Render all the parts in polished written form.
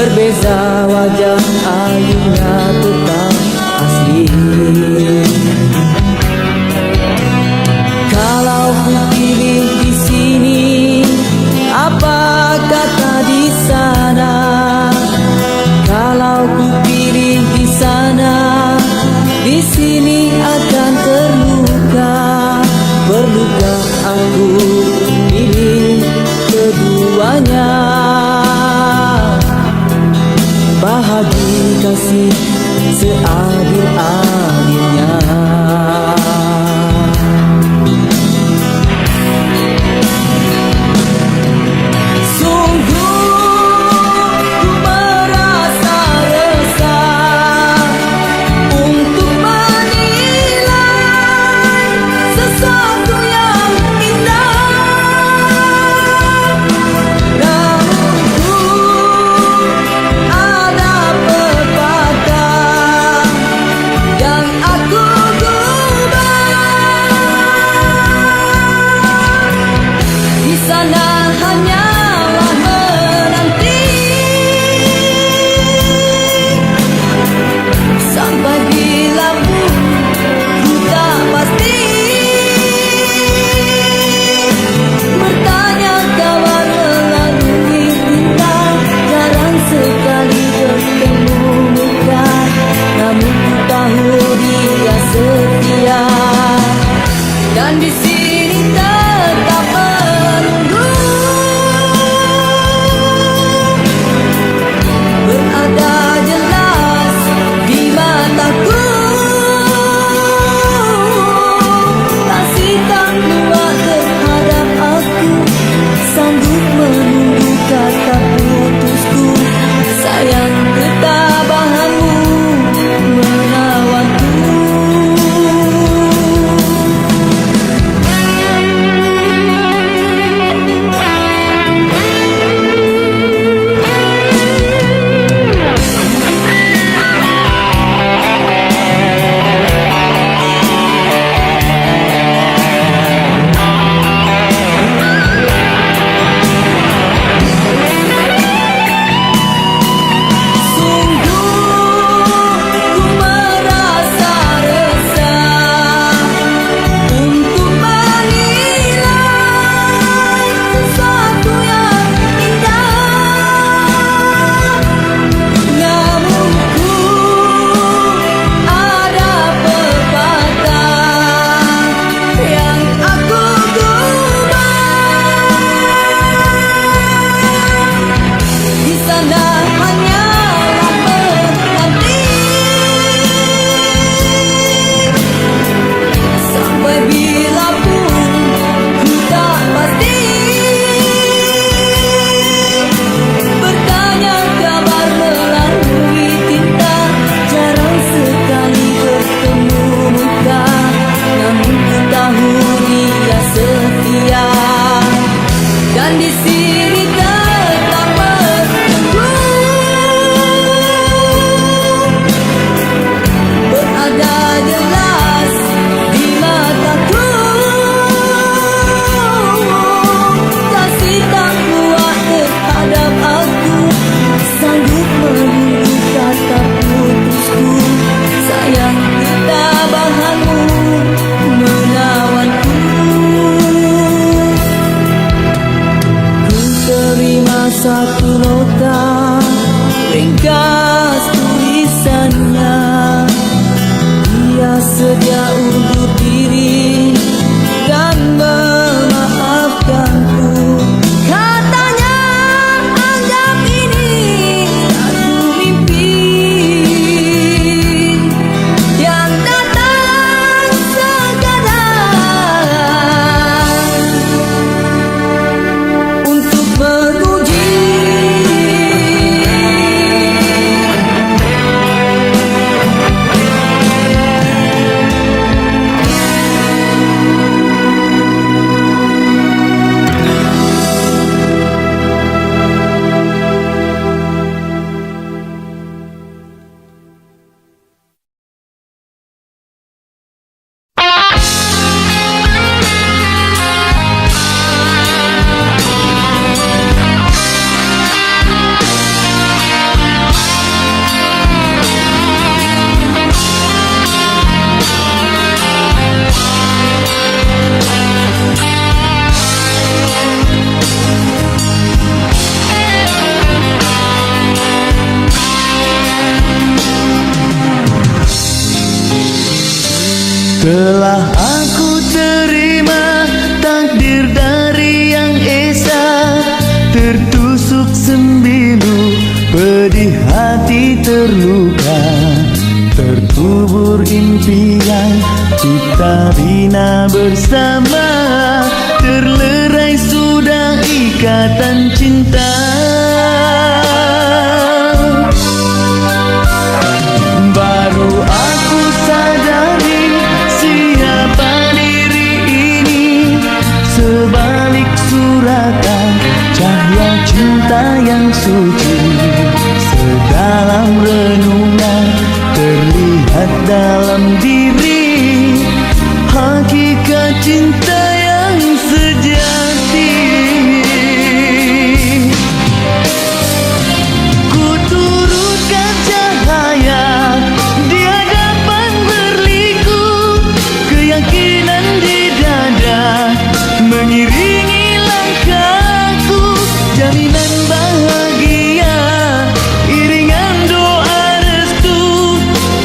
Berbeza wajah ayunya tetap asli. Kalau ku pilih di sini, apa kata di sana? Kalau ku pilih di sana, di sini akan terluka. Perlukah aku pilih keduanya? Bahagi kasih seadil-adilnya. Dan di sini tetap menunggu, berada jelas di mataku. Kasih tak kuat terhadap aku, sanggup menunggu kata putusku. Sayang ketabahanmu menawanku. Dan di sini tetap menunggu, berada jelas di mataku. Kasih tak kuat terhadap aku, sanggup menunggu kata putusku. Sayang ketabahanmu menawanku. Satu nota ringkas tulisannya, dia sedia undur diri dan memaafkanku. Katanya anggap ini satu mimpi yang datang sekadar untuk Telah aku terima takdir dari Yang Esa, tertusuk sembilu, pedih hati terluka, terkubur impian kita bina bersama, terlerai sudah ikatan cinta. Baru aku sadari siapa diri ini, sebalik suratan cahaya cinta yang suci, sedalam renungan terlihat dalam diri hakikat cinta yang sejati. Ku turutkan cahaya di hadapan berliku, keyakinan di dada mengiringi langkahku, jaminan bahagia iringan doa restu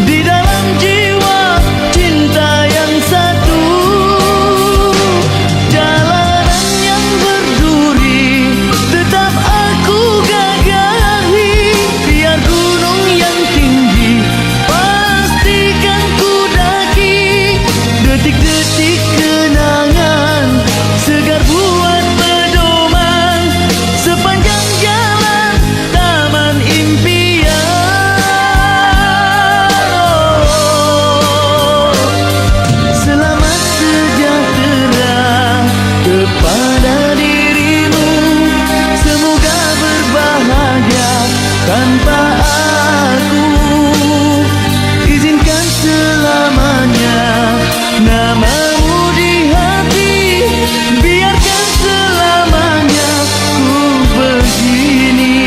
di dalam jiwa cinta yang satu. Jalanan yang berduri tetap aku gagahi, biar gunung yang tinggi pastikan ku daki, detik-detik kenangan segar buat pedoman sepanjang jalan taman impian. Selamat sejahtera kepada dirimu, semoga berbahagia tanpa aku. Izinkan selamanya namamu di hati, biarkan selamanya ku begini.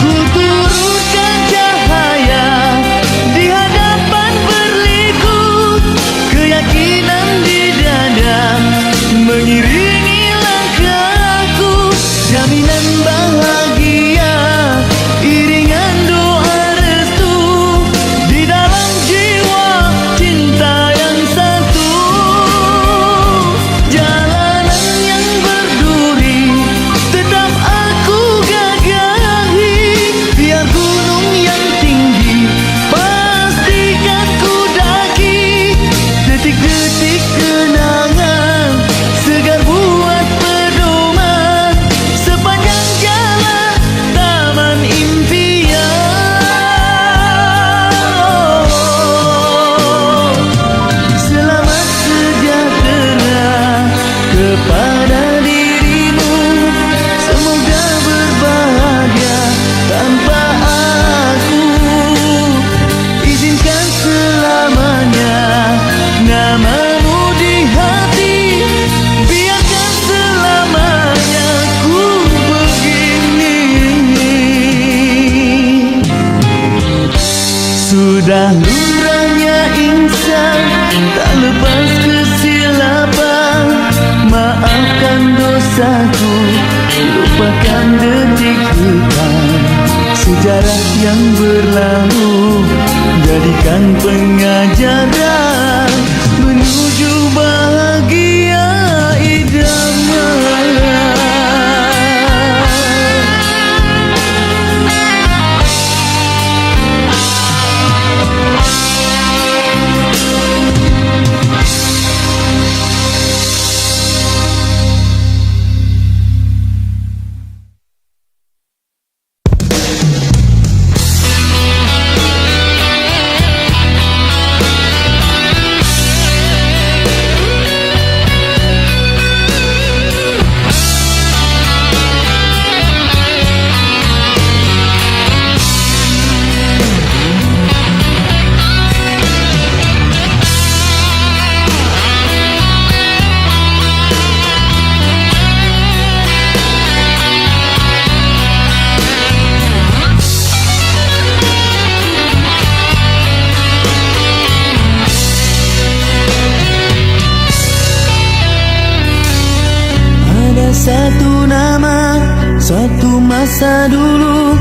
Ku turutkan cahaya di hadapan berliku, keyakinan di dada mengiringi langkahku, jaminan bahagia iringan doa restu di dalam jiwa cinta yang satu. Jalanan yang berduri tetap aku gagahi, biar gunung yang tinggi pastikan ku daki, detik-detik kenangan segar buat pedoman sepanjang jalan taman impian. Selamat sejahtera kepada dirimu, semoga berbahagia tanpa aku. Izinkan selamanya namamu di hati, biarkan selamanya ku begini. Sudah lumrahnya insan tak lepas kesilapan, maafkan dosaku, lupakan detik hitam sejarah yang berlalu, jadikan pengajaran menuju bahagia idaman. masa dulu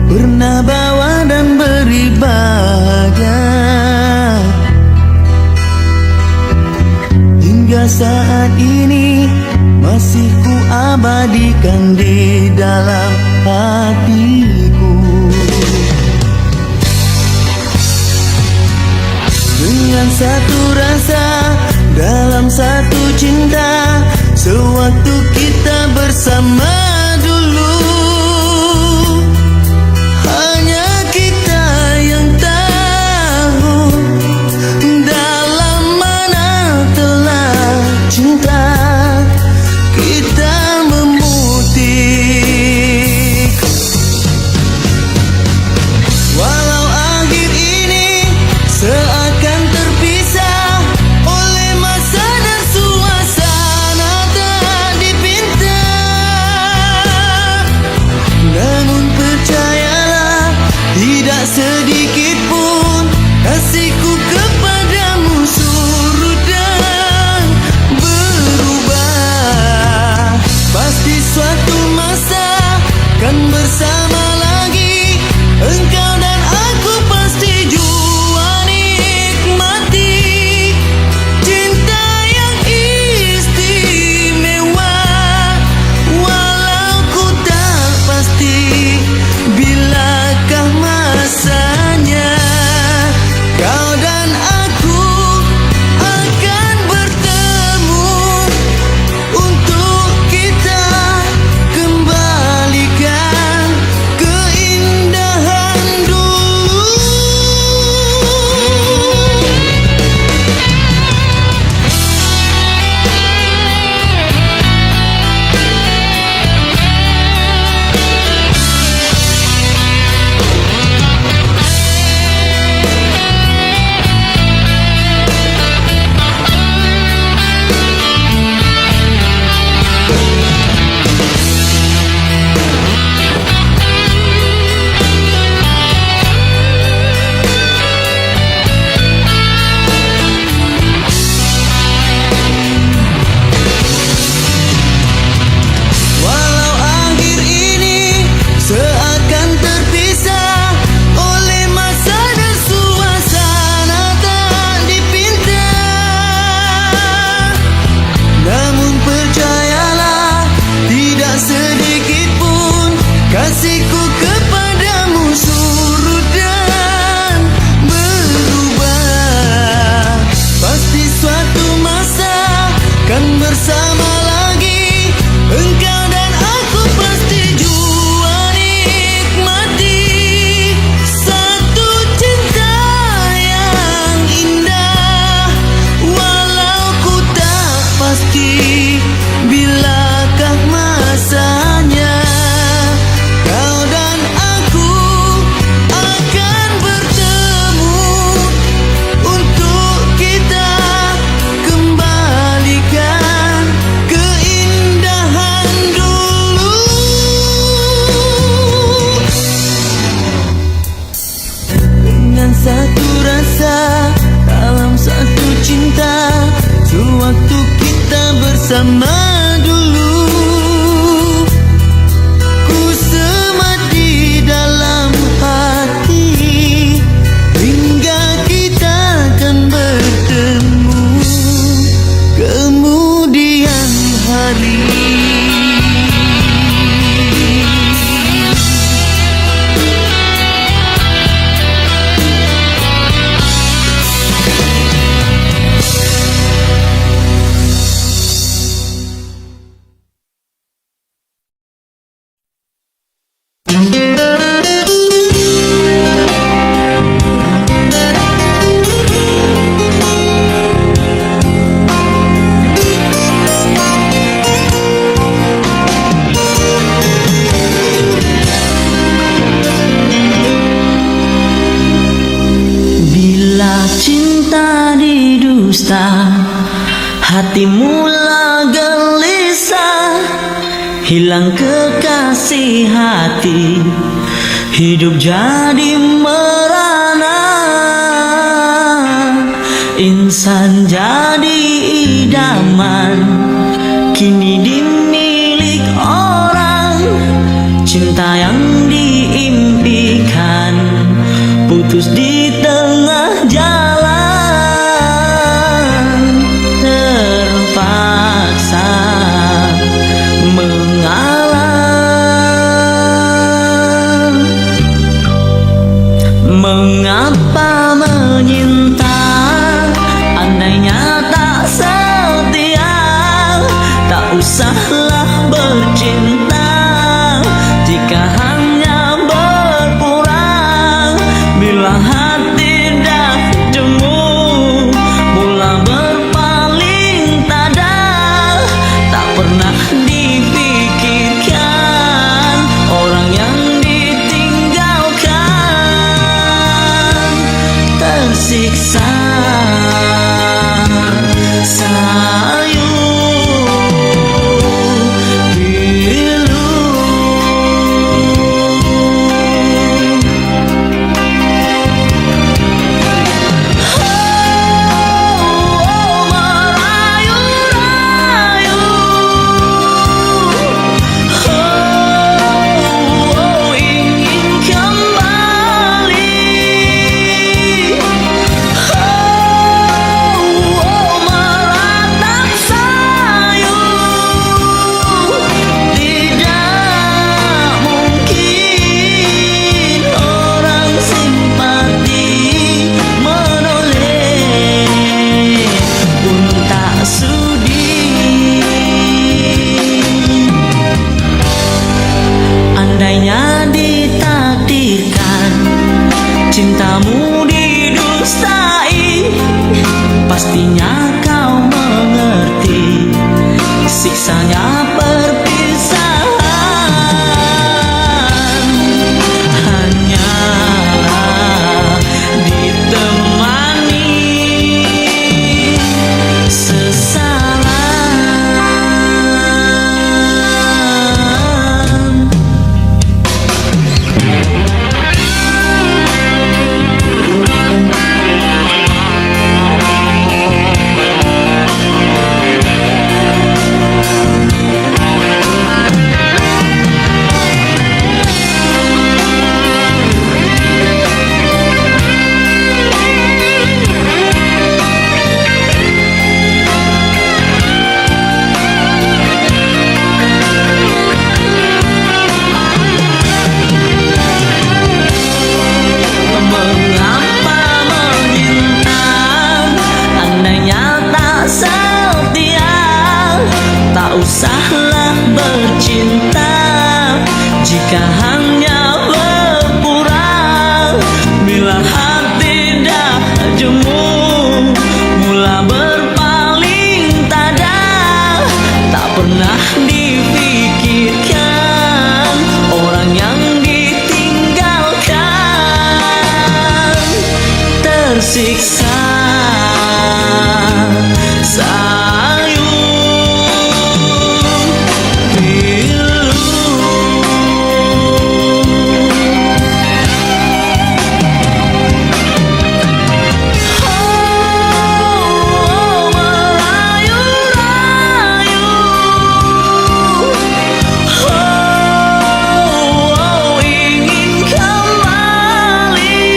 pernah bawa dan beri bahagia. Hingga saat ini masih ku abadikan di dalam hatiku. Dengan satu rasa dalam satu cinta, sewaktu kita bersama dulu, hanya kita yang tahu dalam mana telah cinta kita memutik. Walau akhir ini seakan terpisah oleh masa dan suasana tak dipinta, namun percayalah tidak sedikit pun kasihku kepadamu surut dan berubah. Pasti suatu masa kan bersama lagi, engkau dan aku pasti jua nikmati cinta yang istimewa. Walau ku tak pasti bilakah masanya, kau dan aku akan bertemu untuk kita kembalikan keindahan dulu. Walau akhir ini seakan terpisah oleh masa dan suasana tak dipinta, namun percayalah tidak sedikit pun kasihku kepadamu surut dan berubah. Pasti suatu masa kan bersama lagi, engkau dan aku pasti jua nikmati satu cinta yang indah. Walau ku tak pasti bilakah masanya, kau dan aku akan bertemu untuk kita kembalikan keindahan dulu. Dengan satu rasa dalam satu cinta, sewaktu kita bersama dulu, ku semat di dalam hati hingga kita akan bertemu kemudian hari. Cinta didusta, hati mula gelisah, hilang kekasih hati, hidup jadi merana, insan jadi idaman, kini dimilik orang, cinta cinta yang diimpikan putus di tengah jalan, terpaksa mengalah. Mengapa menyinta andainya tak setia? Tak usahlah bercinta jika hanya berpura. Bila hati dah jemu mula berpaling tada, tak pernah dipikirkan orang yang ditinggalkan. Tersiksa sayu pilu. Merayu-rayu, ingin kembali. Meratap sayu, tidak mungkin orang simpati menoleh pun tak sudi. Andainya ditakdirkan cintamu didustai, pastinya kau mengerti siksanya perpisahan. Hanyalah ditemani sesalan. Mengapa menyinta andainya tak setia? Tak usahlah bercinta jika hanya berpura. Bila hati dah jemu mula berpaling tada, tak pernah dipikirkan orang yang ditinggalkan. Tersiksa sayu pilu. Merayu-rayu, ingin kembali.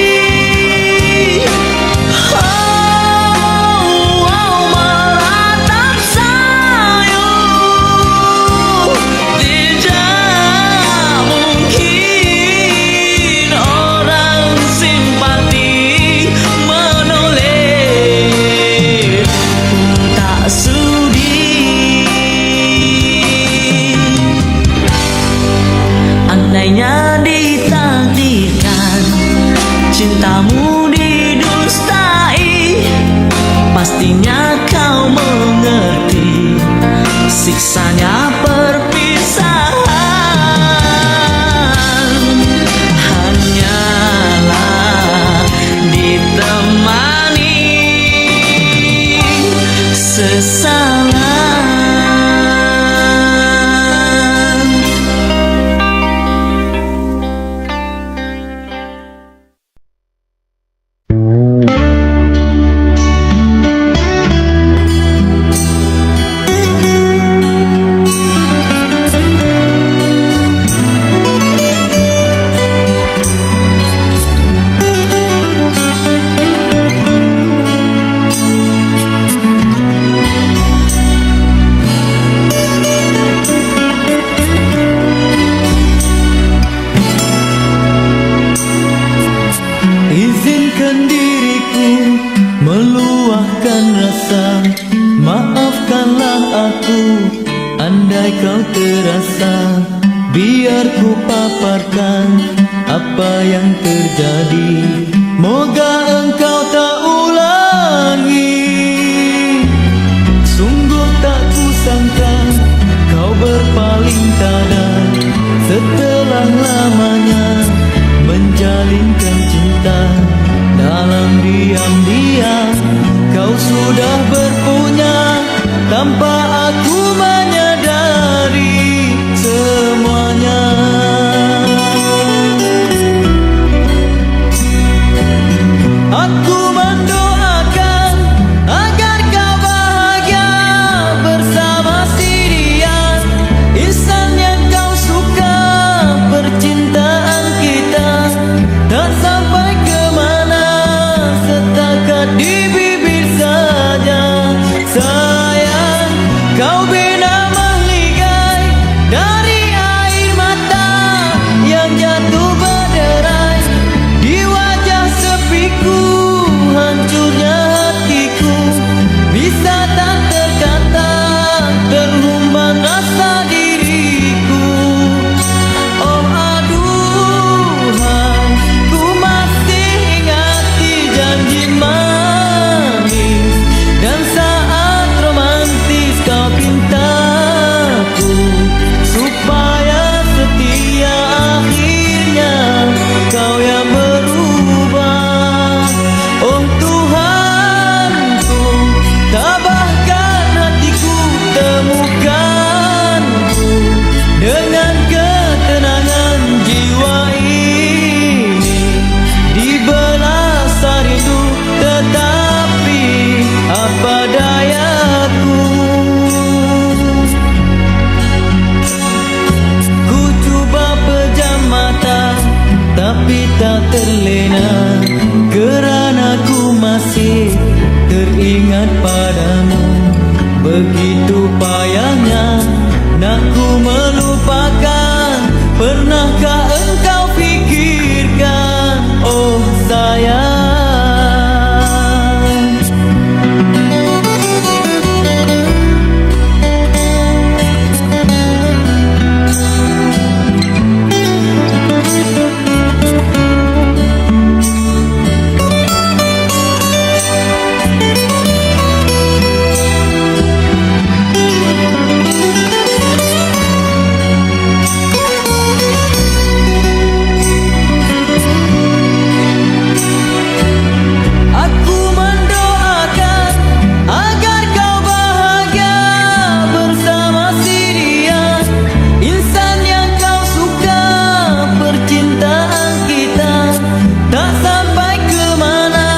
diriku meluahkan rasa. Maafkanlah aku andai kau terasa. Biar ku paparkan apa yang terjadi, moga engkau tak ulangi. Sungguh tak kusangka kau berpaling tada, setelah lamanya menjalinkan cinta. Dalam diam-diam kau sudah berpunya, tanpa aku menyadari semuanya. Aku mendoakan agar kau bahagia bersama si dia, insan yang kau suka. Percintaan kita tak sampai kemana, setakat di bibir saja. Sayang, kau bina mahligai dari air mata yang jatuh berderai di wajah sepiku. Hancurnya hatiku bisa tak terkata, terhumban rasa diriku. Oh aduhai, ku masih ingati janji manis dan saat romantis kau pintaku supaya setia. Akhirnya kau yang berubah. Oh Tuhanku, tabahkan hatiku, temukanku dengan ketenangan jiwa ini. Dibelas rindu tetapi apa dayaku. Ku cuba pejam mata tapi tak terlena, kerana ku masih teringat padamu. Begitu payahnya nak ku melupakan, pernahkah engkau fikirkan oh sayang. Aku mendoakan agar kau bahagia bersama si dia, insan yang kau suka. Percintaan kita tak sampai kemana,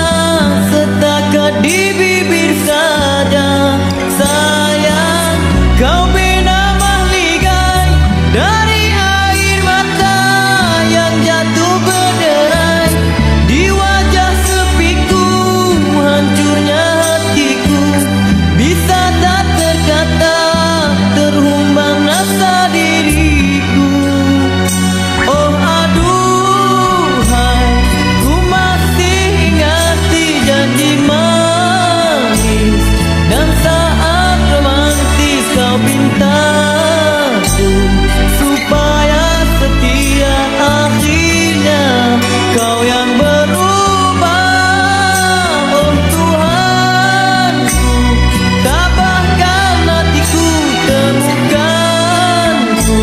setakat di bibir saja. Sayang, kau bina mahligai dari air mata yang jatuh berderai di wajah sepiku. Hancurnya hatiku bisa tak terkata, terhumban rasa diriku. Oh aduhai, ku masih ingati janji manis dan saat romantis kau pintaku supaya setia. Akhirnya kau yang berubah. Oh Tuhanku, tabahkan hatiku, temukanku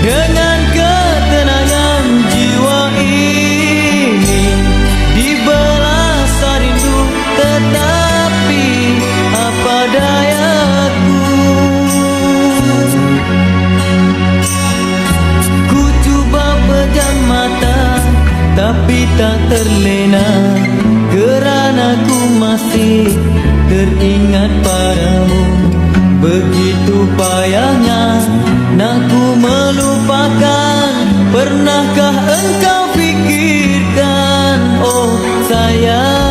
dengan ketenangan jiwa ini. Dibelas rindu tetapi apa dayaku. Ku cuba pejam mata tapi tak terlena, kerana ku masih teringat padamu. Begitu payahnya nak ku melupakan, pernahkah engkau fikirkan oh sayang.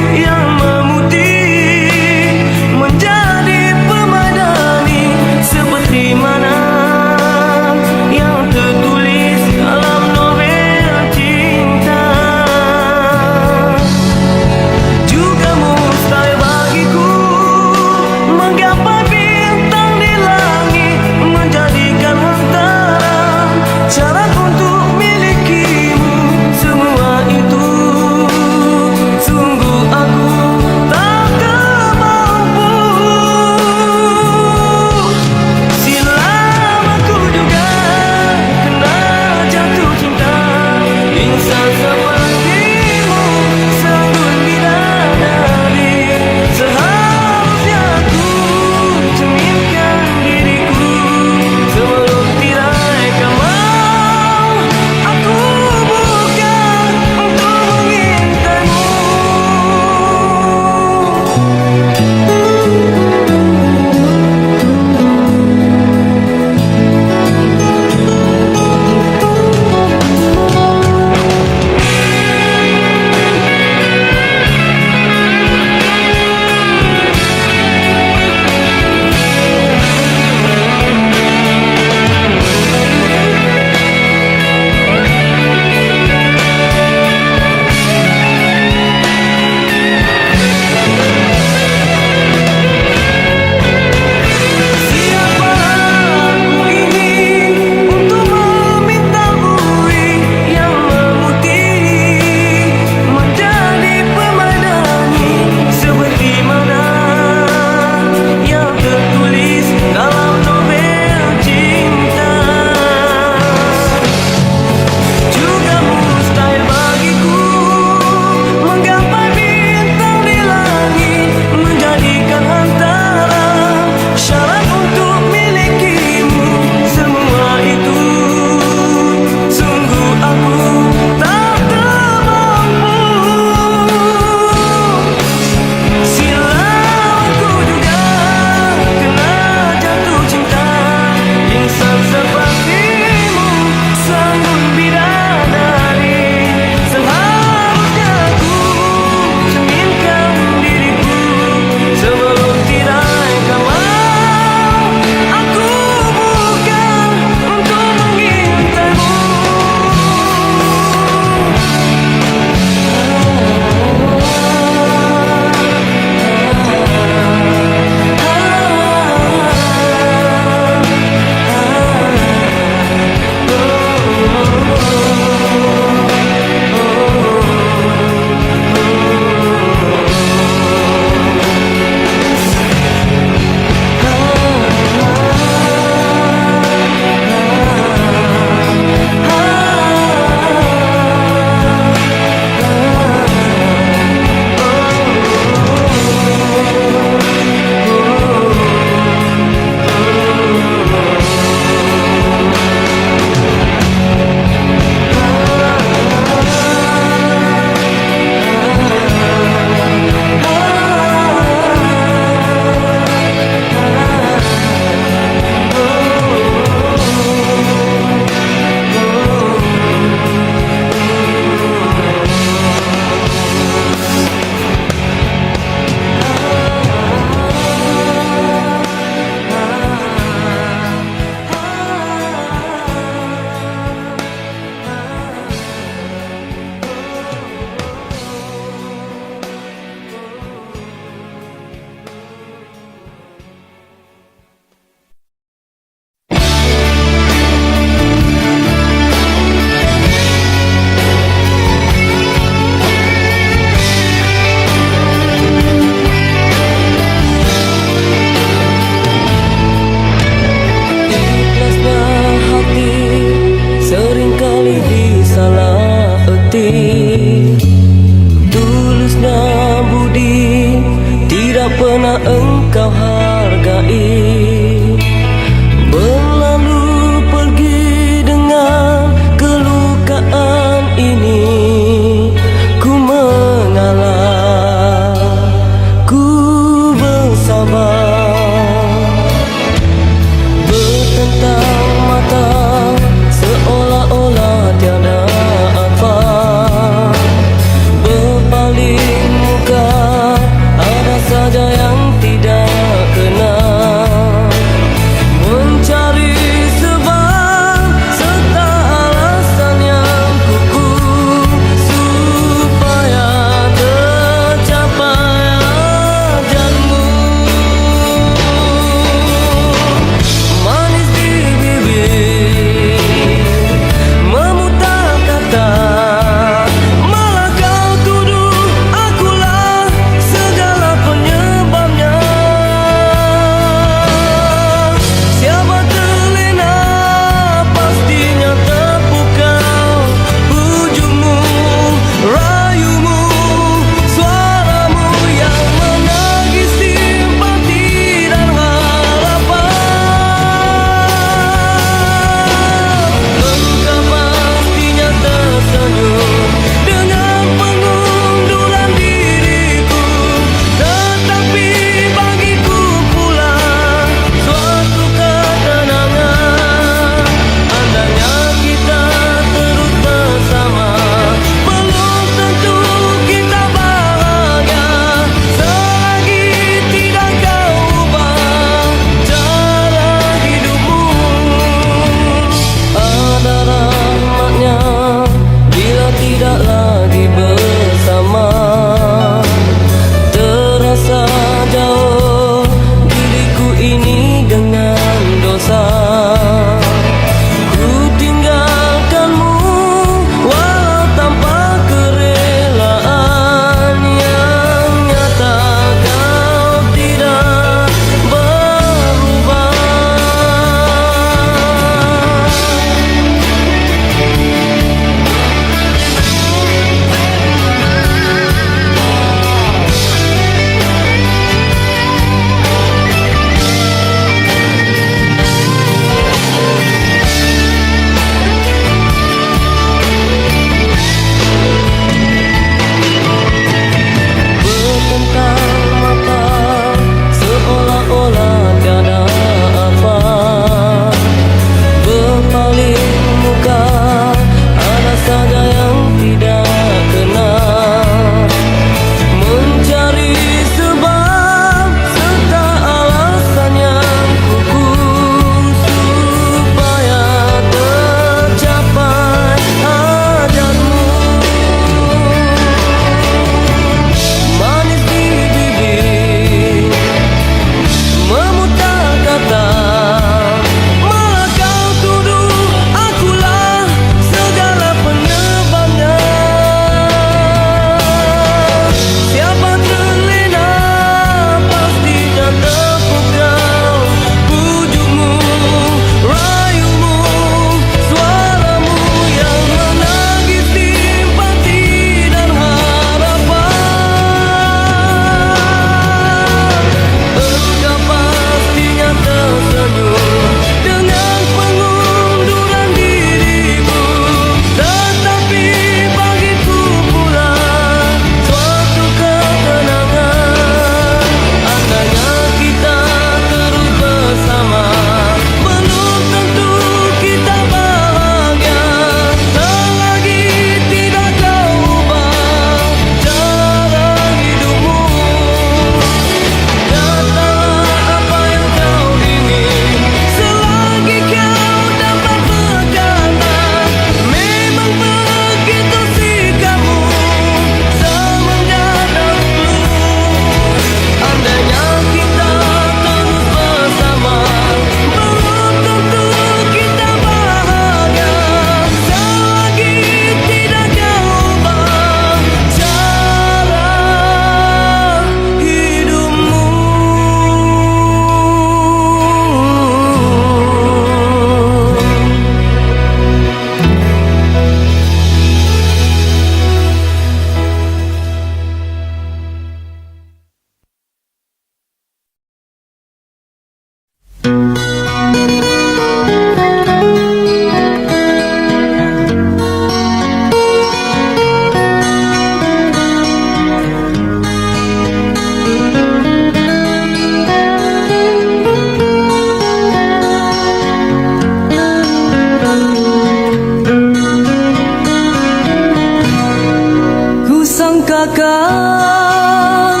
rasakan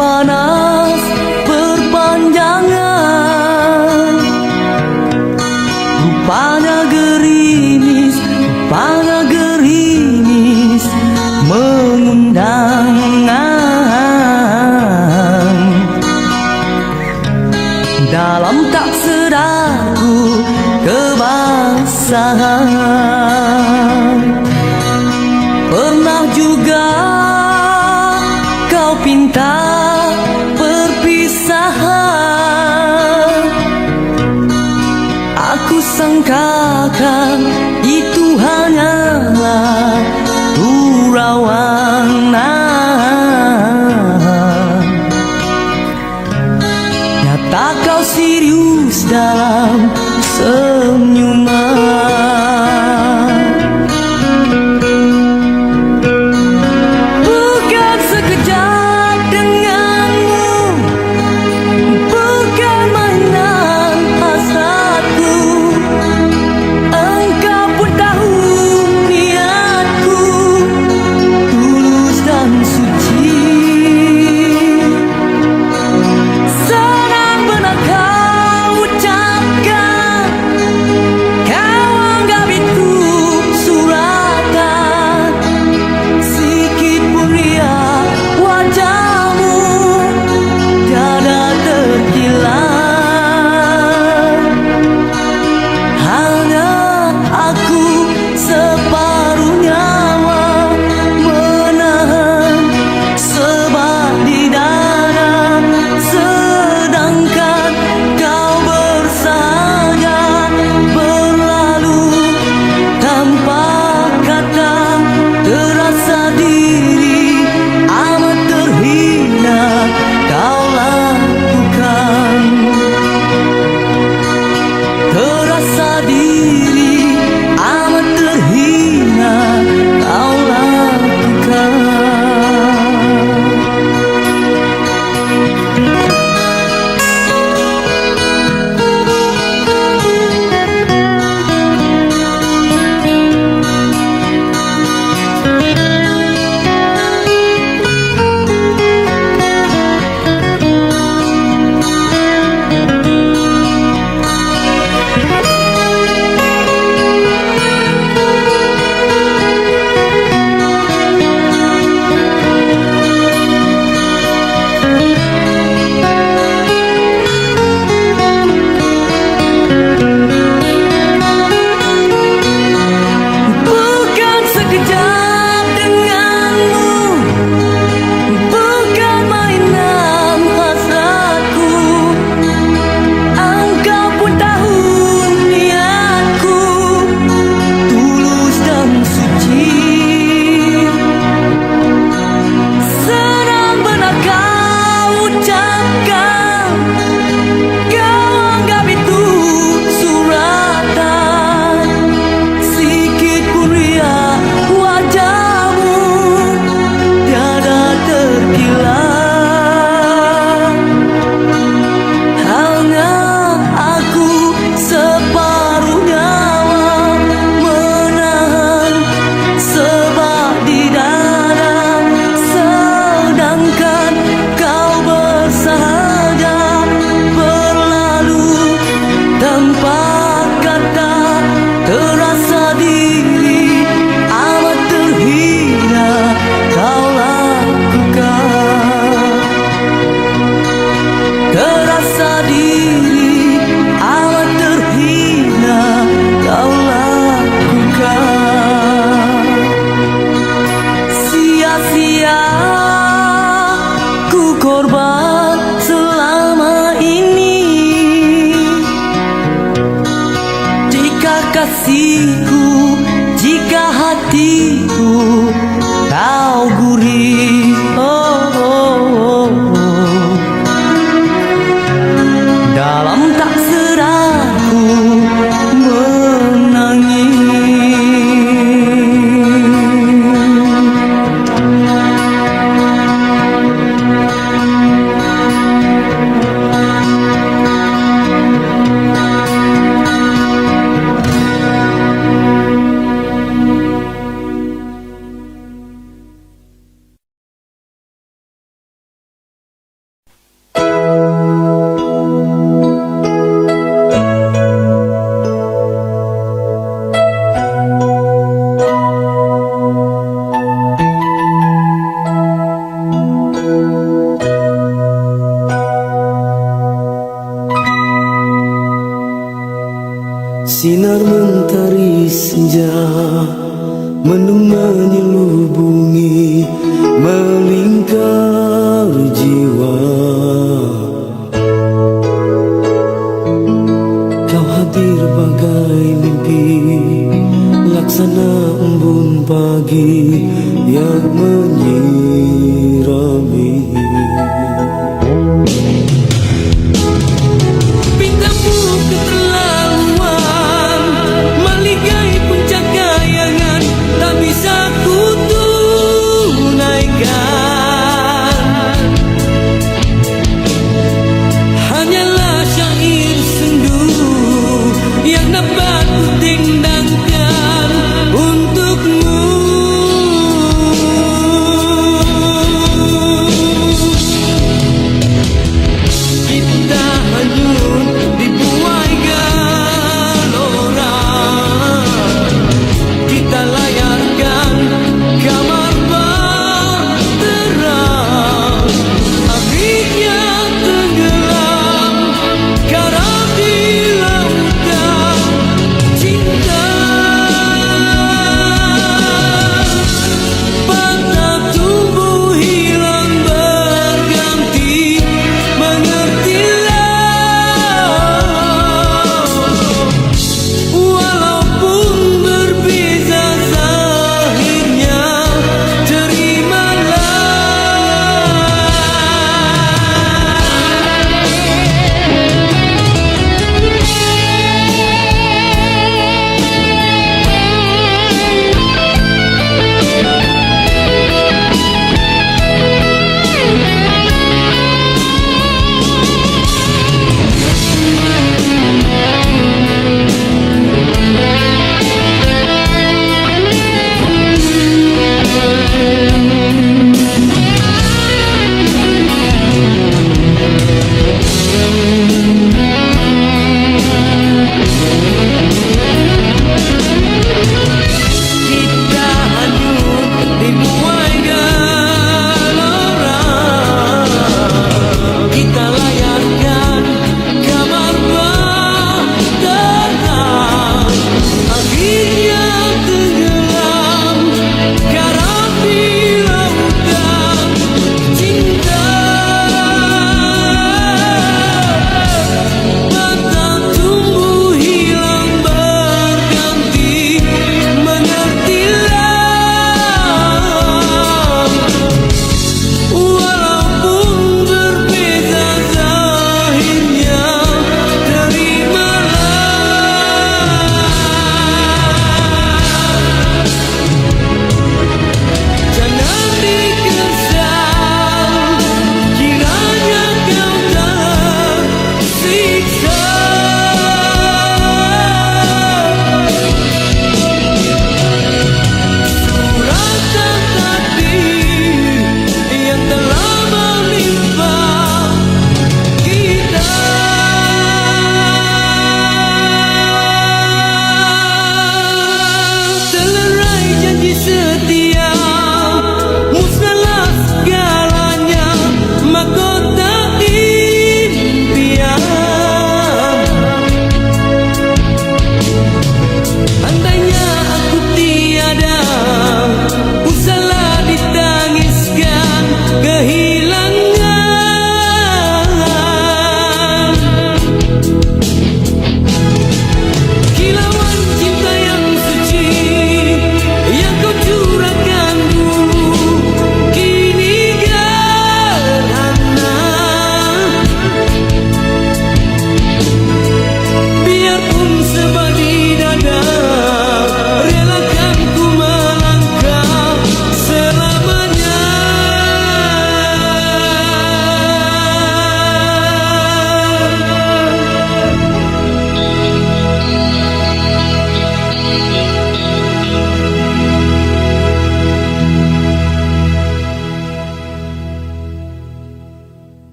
panas berpanjangan. Rupanya gerimis mengundang dalam tak sedarku kebasahan. Pernah juga kau pinta perpisahan. Aku sangkakan itu hanyalah gurauan. Nyata kau serius dalam senyuman. Bukan sekejap denganmu, bukan mainan hasratku. Engkau pun tahu niatku tulus dan suci. Senang benar kau ucapkan, kau anggap itu suratan. Sikit pun riak wajahmu tiada terkilat. Hanya aku separuh nyawa menahan sebab di dada, sedangkan kau bersahaja berlalu tanpa kata. Terasa diri amat terhina kau lakukan. Terasa diri amat terhina kau lakukan. Bukan sekejap denganmu, bukan mainan hasratku. Engkau pun tahu niatku tulus dan suci. Senang benar kau ucapkan, kau anggap itu suratan. Sikit pun riak wajahmu tiada terkilat. Hanya aku separuh nyawa menahan sebab di dada, sedangkan kau bersahaja berlalu tanpa kata. Terasa diri amat terhina kau lakukan. Terasa diri amat terhina kau lakukan. Sia-sia ku korban selama ini. Jika kasihku, jika hatiku kau gurih, dalam tak sedarku menangis. mendung menyelubungi melingkar jiwa. Kau hadir bagai mimpi, laksana embun pagi yang menyinari